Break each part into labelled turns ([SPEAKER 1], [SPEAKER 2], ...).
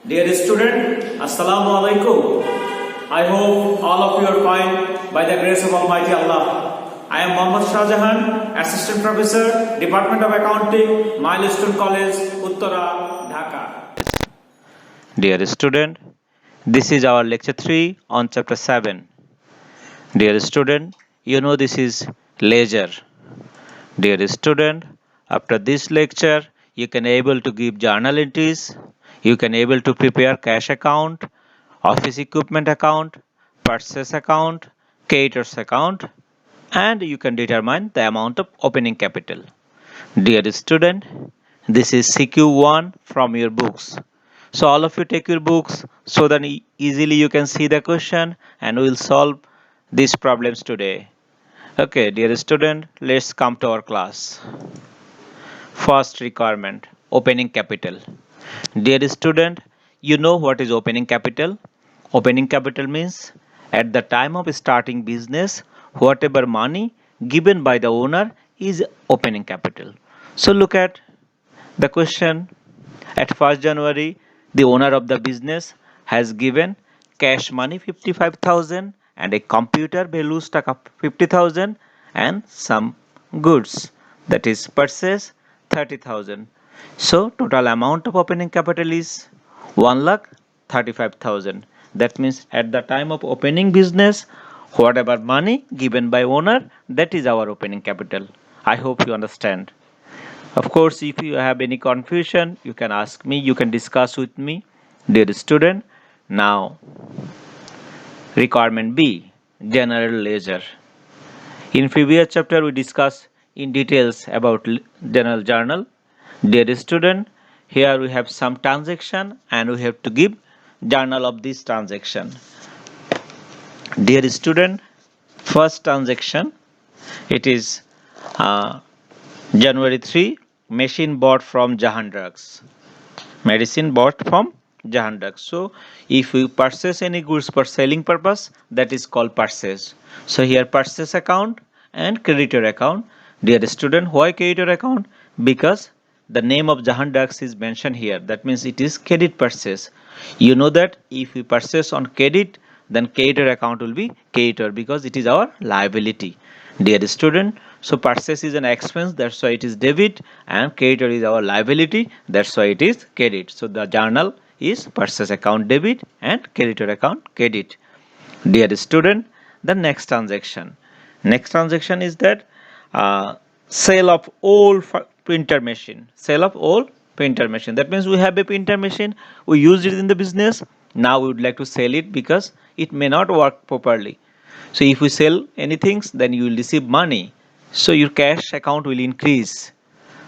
[SPEAKER 1] Dear student, Assalamu alaikum. I hope all of you are fine by the grace of Almighty Allah. I am Mohammad Shahjahan, Assistant Professor, Department of Accounting, Milestone College, Uttara, Dhaka.
[SPEAKER 2] Dear student, this is our lecture 3 on chapter 7. Dear student, you know this is leisure. Dear student, after this lecture, you can able to give journal entries, you can able to prepare cash account, office equipment account, purchase account, creditors account, and you can determine the amount of opening capital. Dear student, this is CQ1 from your books. So all of you take your books so that easily you can see the question and we will solve these problems today. Okay, dear student, let's come to our class. First requirement, opening capital. Dear student, you know what is opening capital? Opening capital means at the time of starting business, whatever money given by the owner is opening capital. So look at the question. At 1st January, the owner of the business has given cash money 55,000 and a computer value stock of 50,000 and some goods, that is purchase 30,000. So total amount of opening capital is 1,35,000. That means at the time of opening business, whatever money given by owner, that is our opening capital. I hope you understand. Of course, if you have any confusion, you can ask me, you can discuss with me, dear student. Now, requirement B, general ledger. In previous chapter, we discussed in details about general journal. Dear student, here we have some transaction and we have to give journal of this transaction. Dear student, first transaction, it is January 3, machine bought from Jahan Drugs. Medicine bought from Jahan Drugs. So, if we purchase any goods for selling purpose, that is called purchase. So, here purchase account and creditor account. Dear student, why creditor account? Because the name of Jahan Drugs is mentioned here. That means it is credit purchase. You know that if we purchase on credit, then creditor account will be creditor because it is our liability. Dear student, so purchase is an expense, that's why it is debit, and creditor is our liability, that's why it is credit. So the journal is purchase account debit and creditor account credit. Dear student, the next transaction. Next transaction is that sale of old printer machine. Sale of old printer machine. That means we have a printer machine, we used it in the business, now we would like to sell it because it may not work properly. So if we sell anything, then you will receive money. So your cash account will increase.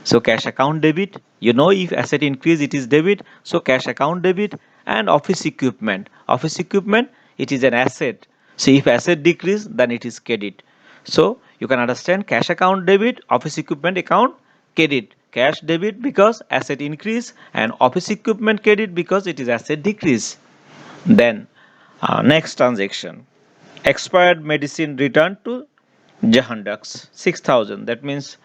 [SPEAKER 2] So cash account debit, you know if asset increase it is debit. So cash account debit and office equipment. Office equipment, it is an asset. So if asset decrease, then it is credit. So you can understand cash account debit, office equipment account credit. Cash debit because asset increase and office equipment credit because it is asset decrease. Then next transaction. Expired medicine returned to Jahan Drugs 6,000. That means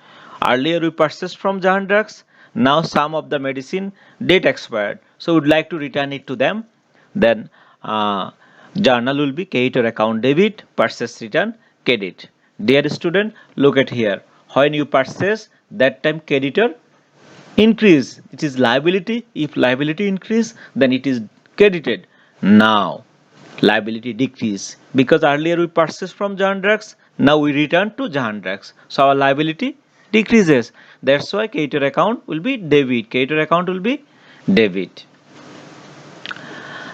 [SPEAKER 2] earlier we purchased from Jahan Drugs. Now some of the medicine date expired. So would like to return it to them. Then journal will be creditor account debit, purchase return credit. Dear student, look at here. When you purchase, that time creditor increase. It is liability. If liability increase, then it is credited. Now liability decrease because earlier we purchased from Jahan Drugs, now we return to Jahan Drugs, so our liability decreases. That's why creditor account will be debit. Creditor account will be debit.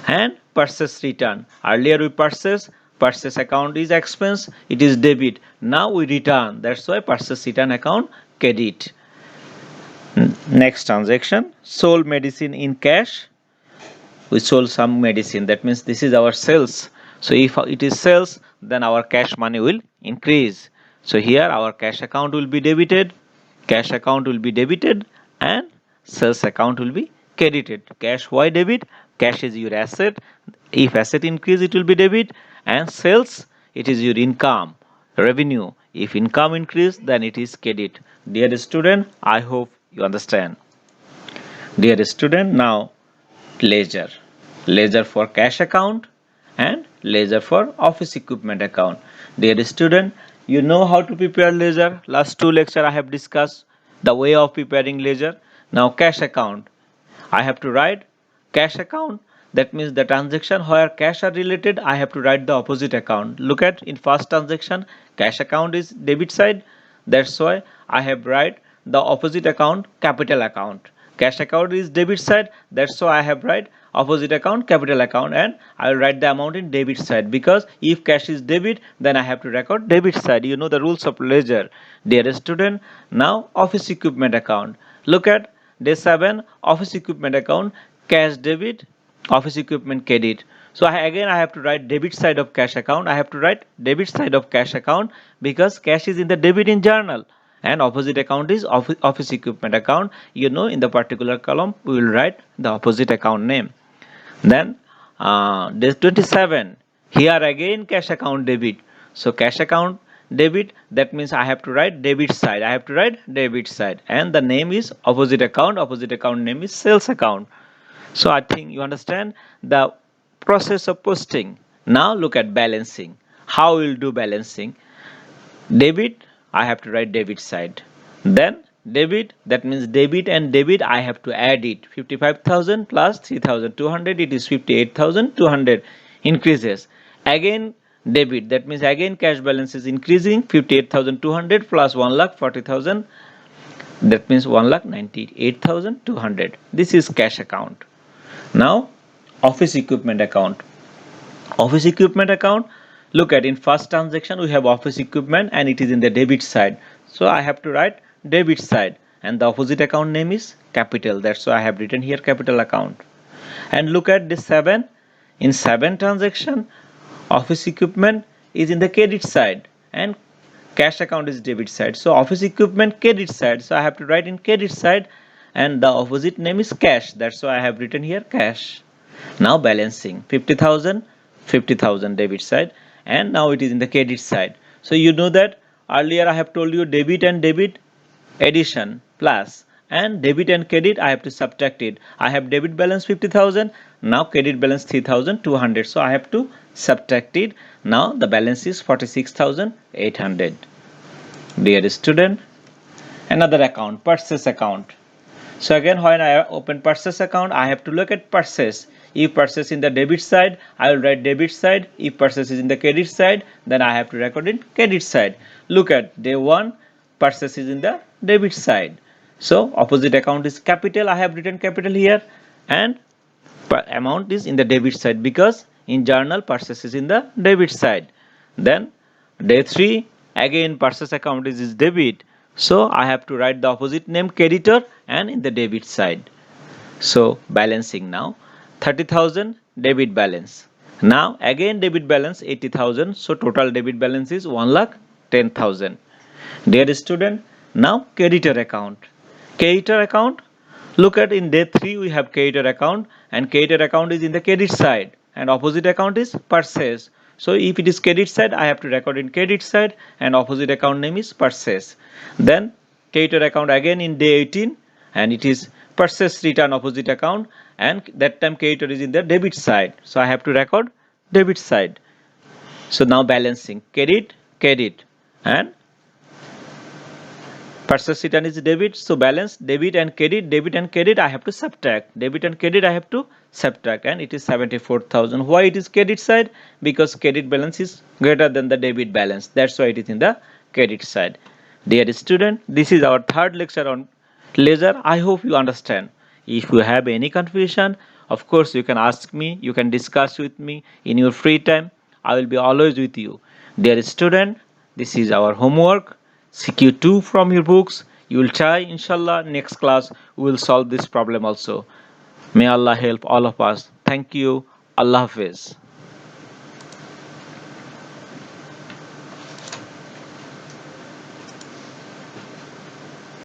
[SPEAKER 2] And purchase return, earlier we purchase account is expense, it is debit, now we return, that's why purchase return account credit. Next transaction, sold medicine in cash. We sold some medicine, that means this is our sales. So if it is sales, then our cash money will increase. So here our cash account will be debited, and sales account will be credited. Cash, why debit? Cash is your asset. If asset increase, it will be debit, and sales, it is your income, revenue. If income increase, then it is credit. Dear student, I hope you understand. Dear student, now leisure. ledger for cash account, and ledger for office equipment account. Dear student, you know how to prepare ledger. Last two lecture I have discussed the way of preparing ledger. Now cash account. I have to write cash account. That means the transaction where cash are related, I have to write the opposite account. Look at in first transaction, cash account is debit side. That's why I have write the opposite account, capital account. Cash account is debit side. That's why I have write opposite account, capital account, and I will write the amount in debit side, because if cash is debit, then I have to record debit side. You know the rules of ledger. Dear student, now office equipment account. Look at day 7, office equipment account, cash debit, office equipment credit. So again I have to write debit side of cash account. I have to write debit side of cash account because cash is in the debit in journal, and opposite account is office equipment account. You know, in the particular column we will write the opposite account name. Then day 27, here again cash account debit. So cash account debit, that means I have to write debit side. I have to write debit side, and the name is opposite account. Opposite account name is sales account. So I think you understand the process of posting. Now look at balancing. How we will do balancing? Debit, I have to write debit side. Then debit, that means debit and debit I have to add it. 55,000 plus 3,200, it is 58,200, increases. Again debit, that means again cash balance is increasing. 58,200 plus 1,40,000, that means 1,98,200. This is cash account. Now office equipment account. Office equipment account, look at in first transaction we have office equipment and it is in the debit side. So I have to write debit side, and the opposite account name is capital. That's why I have written here capital account. And look at this 7. In 7 transaction, office equipment is in the credit side and cash account is debit side. So office equipment credit side. So I have to write in credit side, and the opposite name is cash. That's why I have written here cash. Now balancing 50,000, 50,000 debit side, and now it is in the credit side. So you know that earlier I have told you debit and debit addition plus, and debit and credit I have to subtract it. I have debit balance 50,000, now credit balance 3,200. So I have to subtract it. Now the balance is 46,800. Dear student, another account, purchase account. So again, when I open purchase account, I have to look at purchase. If purchase in the debit side, I will write debit side. If purchase is in the credit side, then I have to record in credit side. Look at day 1, purchase is in the debit side. So opposite account is capital. I have written capital here, and amount is in the debit side because in journal purchase is in the debit side. Then day 3, again purchase account is debit. So I have to write the opposite name creditor and in the debit side. So balancing now 30,000 debit balance. Now again debit balance 80,000. So total debit balance is 1,10,000. Dear student, now creditor account. Creditor account, look at in day 3 we have creditor account, and creditor account is in the credit side and opposite account is purchase. So if it is credit side, I have to record in credit side, and opposite account name is purchase. Then creditor account again in day 18, and it is purchase return opposite account, and that time creditor is in the debit side. So I have to record debit side. So now balancing credit, credit, and purchase return is debit. So balance debit and credit I have to subtract. Debit and credit I have to subtract, and it is 74,000. Why it is credit side? Because credit balance is greater than the debit balance. That's why it is in the credit side. Dear student, this is our third lecture on ledger. I hope you understand. If you have any confusion, of course you can ask me, you can discuss with me in your free time. I will be always with you. Dear student, this is our homework. CQ2 from your books. You will try, inshallah. Next class we will solve this problem also. May Allah help all of us. Thank you. Allah Hafiz.